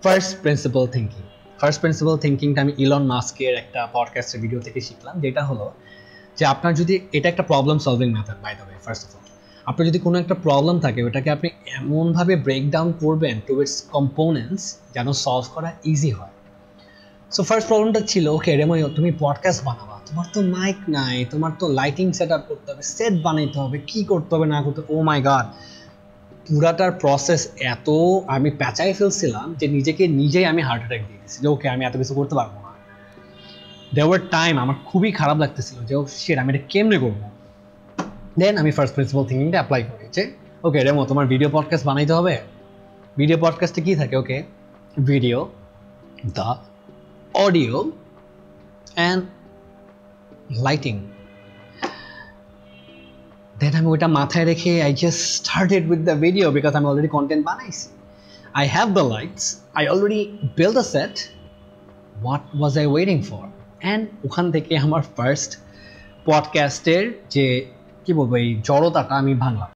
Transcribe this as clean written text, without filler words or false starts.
First principal থিঙ্কিংটা আমি Elon মাস্কের একটা পডকাস্টের ভিডিও থেকে শিখলাম, যেটা হলো যে আপনার যদি এটা একটা problem solving method by the way. First of all, আপনার যদি কোনো একটা প্রবলেম থাকে, ওটাকে আপনি এমনভাবে ব্রেকডাউন করবেন টু ইটস কম্পোনেন্টস যেন সলভ করা ইজি হয়। সো ফার্স্ট প্রবলেমটা ছিল, ওকে রেমো, তুমি পডকাস্ট বানাবা, তোমার তো মাইক নাই, তোমার তো লাইটিং সেট আপ করতে হবে, সেট বানাইতে হবে, কি করতে হবে না করতে হবে। ও মাই গড, পুরাটার প্রসেস এত আমি প্যাঁচাই ফেলছিলাম যে নিজেই আমি হার্ট অ্যাটাক দিয়ে দিয়েছি যে ওকে আমি এত কিছু করতে পারবো না। দেওয়ার টাইম আমার খুবই খারাপ লাগতেছিল যে শিট, আমি এটা কেমনে করবো। দেন আমি ফার্স্ট প্রিন্সিপাল থিঙ্কিংটা অ্যাপ্লাই করি যে ওকে রেমো, তোমার ভিডিও পডকাস্ট বানাইতে হবে। ভিডিও পডকাস্টে কি থাকে? Okay, video, the audio and lighting. Then আমি ওইটা মাথায় রেখে I just started with the video because আমি অলরেডি কন্টেন্ট বানাইছি। I have the lights, I already built a set. What was I waiting for? And ওখান থেকে আমার first পডকাস্টের যে কি বলবো এই জড়তাটা আমি ভাঙলাম।